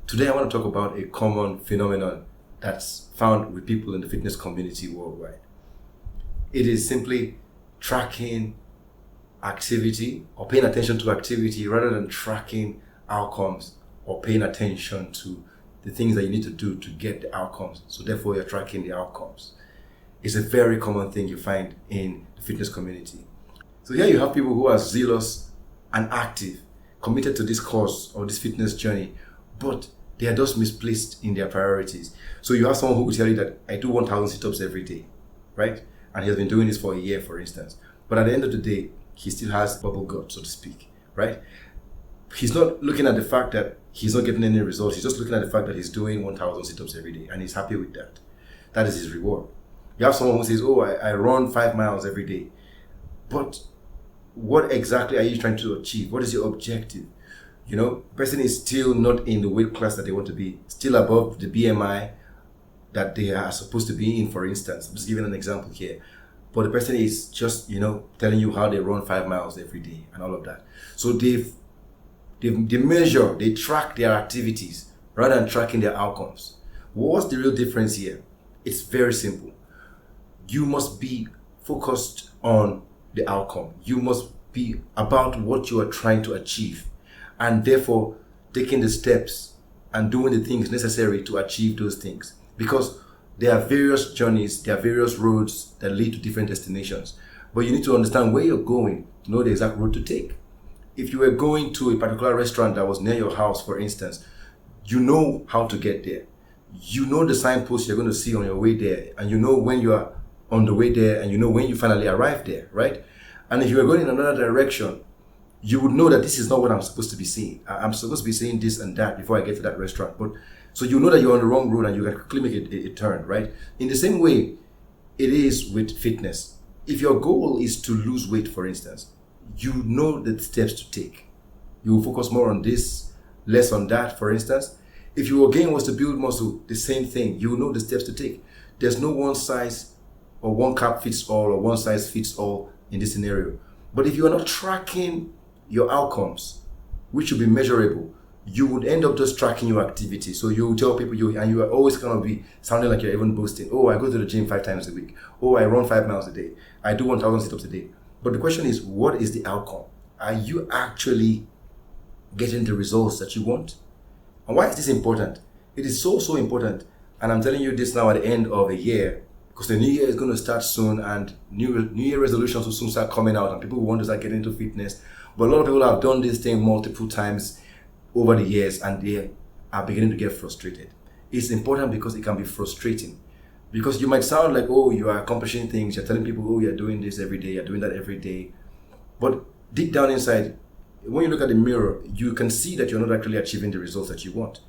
Today I want to talk about a common phenomenon that's found with people in the fitness community worldwide. It is simply tracking activity or paying attention to activity rather than tracking outcomes or paying attention to the things that you need to do to get the outcomes. So therefore you're tracking the outcomes. It's a very common thing you find in the fitness community. So here you have people who are zealous and active, committed to this cause or this fitness journey, but they are just misplaced in their priorities. So you have someone who will tell you that I do 1,000 sit-ups every day, right? And he has been doing this for a year, for instance. But at the end of the day, he still has bubble gut, so to speak, right? He's not looking at the fact that he's not getting any results. He's just looking at the fact that he's doing 1,000 sit-ups every day and he's happy with that. That is his reward. You have someone who says, oh, I run 5 miles every day. But what exactly are you trying to achieve? What is your objective? You know, the person is still not in the weight class that they want to be, still above the BMI that they are supposed to be in, for instance. I'm just giving an example here. But the person is just, telling you how they run 5 miles every day and all of that. So they measure, they track their activities rather than tracking their outcomes. What's the real difference here? It's very simple. You must be focused on the outcome. You must be about what you are trying to achieve, and therefore taking the steps and doing the things necessary to achieve those things. Because there are various journeys, there are various roads that lead to different destinations. But you need to understand where you're going to know the exact road to take. If you were going to a particular restaurant that was near your house, for instance, you know how to get there. You know the signposts you're going to see on your way there, and you know when you are on the way there, and you know when you finally arrive there, right? And if you are going in another direction, you would know that this is not what I'm supposed to be seeing. I'm supposed to be saying this and that before I get to that restaurant. But so you know that you're on the wrong road and you can quickly make a turn, right? In the same way, it is with fitness. If your goal is to lose weight, for instance, you know the steps to take. You will focus more on this, less on that, for instance. If your gain was to build muscle, the same thing. You know the steps to take. There's no one size or one cap fits all or one size fits all in this scenario. But if you are not tracking your outcomes, which will be measurable, you would end up just tracking your activity. So you tell people and you are always going to be sounding like you're even boasting. Oh, I go to the gym 5 times a week. Oh, I run 5 miles a day. I do 1,000 sit-ups a day. But the question is, what is the outcome? Are you actually getting the results that you want? And why is this important? It is so important. And I'm telling you this now at the end of a year, because the new year is going to start soon and new year resolutions will soon start coming out and people will want to start getting into fitness. But a lot of people have done this thing multiple times over the years and they are beginning to get frustrated. It's important because it can be frustrating. Because you might sound like, oh, you are accomplishing things, you're telling people, oh, you're doing this every day, you're doing that every day. But deep down inside, when you look at the mirror, you can see that you're not actually achieving the results that you want.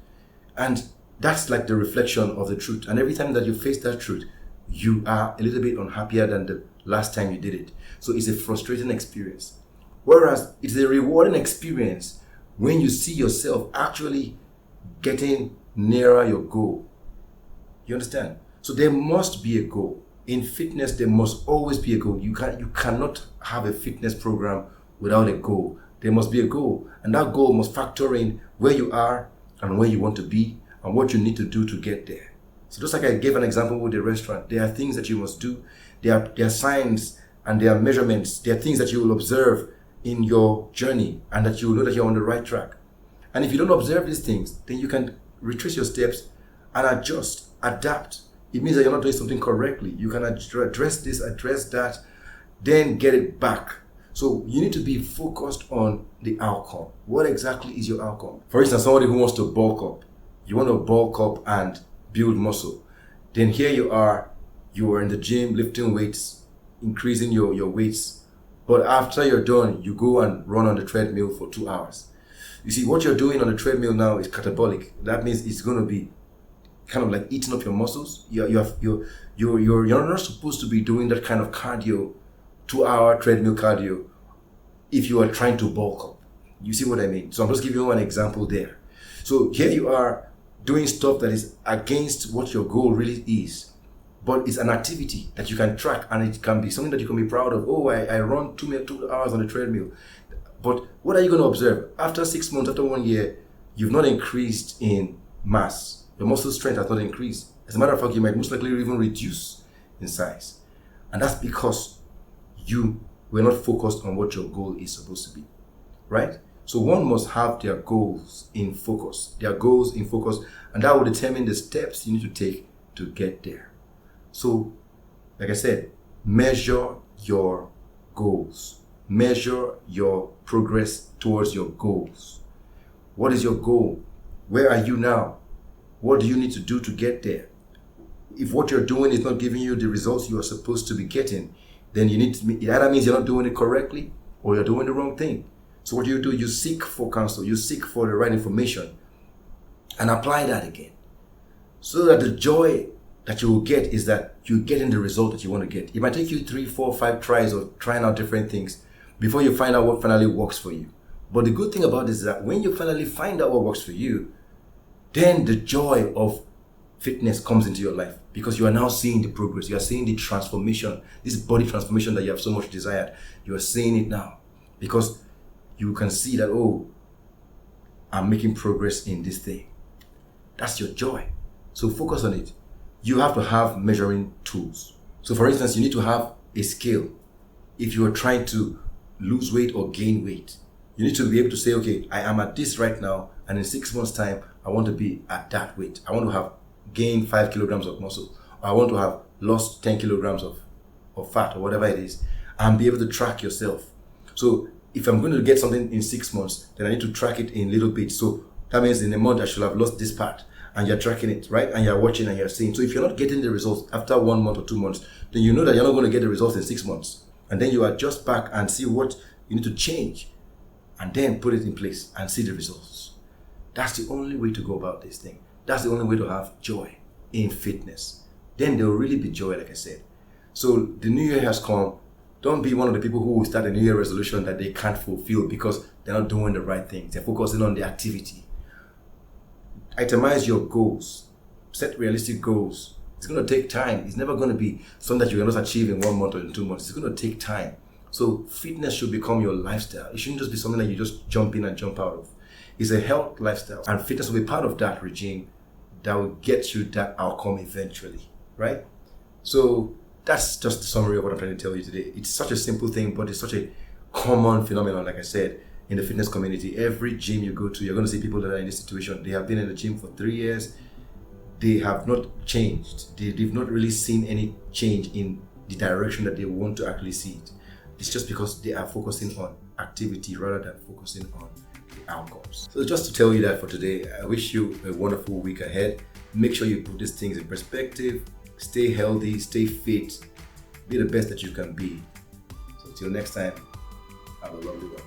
And that's like the reflection of the truth. And every time that you face that truth, you are a little bit unhappier than the last time you did it. So it's a frustrating experience. Whereas it's a rewarding experience when you see yourself actually getting nearer your goal. You understand? So there must be a goal. In fitness, there must always be a goal. You cannot have a fitness program without a goal. There must be a goal. And that goal must factor in where you are and where you want to be and what you need to do to get there. So just like I gave an example with the restaurant, there are things that you must do. There are signs and there are measurements. There are things that you will observe in your journey and that you will know that you're on the right track. And if you don't observe these things, then you can retrace your steps and adjust, adapt. It means that you're not doing something correctly. You can address this, address that, then get it back. So you need to be focused on the outcome. What exactly is your outcome? For instance, somebody who wants to bulk up. You want to bulk up and build muscle. Then here you are in the gym lifting weights, increasing your weights. But after you're done, you go and run on the treadmill for 2 hours. You see, what you're doing on the treadmill now is catabolic. That means it's going to be kind of like eating up your muscles. You're not supposed to be doing that kind of cardio, 2-hour treadmill cardio, if you are trying to bulk up. You see what I mean? So I'm just giving you an example there. So here you are doing stuff that is against what your goal really is. But it's an activity that you can track and it can be something that you can be proud of. Oh, I run 2 hours on the treadmill. But what are you going to observe? After 6 months, after 1 year, you've not increased in mass. Your muscle strength has not increased. As a matter of fact, you might most likely even reduce in size. And that's because you were not focused on what your goal is supposed to be, right? So one must have their goals in focus, and that will determine the steps you need to take to get there. So, like I said, measure your goals. Measure your progress towards your goals. What is your goal? Where are you now? What do you need to do to get there? If what you're doing is not giving you the results you are supposed to be getting, then it either means you're not doing it correctly or you're doing the wrong thing. So what do? You seek for counsel, you seek for the right information and apply that again. So that the joy that you will get is that you're getting the result that you want to get. It might take you 3, 4, 5 tries of trying out different things before you find out what finally works for you. But the good thing about this is that when you finally find out what works for you, then the joy of fitness comes into your life because you are now seeing the progress. You are seeing the transformation, this body transformation that you have so much desired. You are seeing it now because you can see that, oh, I'm making progress in this thing. That's your joy. So focus on it. You have to have measuring tools. So for instance, you need to have a scale. If you are trying to lose weight or gain weight, you need to be able to say, okay, I am at this right now, and in 6 months' time, I want to be at that weight. I want to have gained 5 kilograms of muscle. Or I want to have lost 10 kilograms of fat or whatever it is, and be able to track yourself. So if I'm going to get something in 6 months, then I need to track it in little bits. So that means in a month, I should have lost this part. And you're tracking it, right? And you're watching and you're seeing. So if you're not getting the results after 1 month or 2 months, then you know that you're not going to get the results in 6 months. And then you adjust back and see what you need to change and then put it in place and see the results. That's the only way to go about this thing. That's the only way to have joy in fitness. Then there will really be joy, like I said. So the new year has come. Don't be one of the people who will start a new year resolution that they can't fulfill because they're not doing the right things. They're focusing on the activity. Itemize your goals. Set realistic goals. It's going to take time. It's never going to be something that you can just achieve in 1 month or in 2 months. It's going to take time. So fitness should become your lifestyle. It shouldn't just be something that you just jump in and jump out of. It's a health lifestyle. And fitness will be part of that regime that will get you that outcome eventually, right? So that's just the summary of what I'm trying to tell you today. It's such a simple thing, but it's such a common phenomenon, like I said, in the fitness community. Every gym you go to, you're going to see people that are in this situation. They have been in the gym for 3 years. They have not changed. They've not really seen any change in the direction that they want to actually see it. It's just because they are focusing on activity rather than focusing on the outcomes. So just to tell you that for today, I wish you a wonderful week ahead. Make sure you put these things in perspective. Stay healthy, stay fit, be the best that you can be. So till next time, have a lovely one.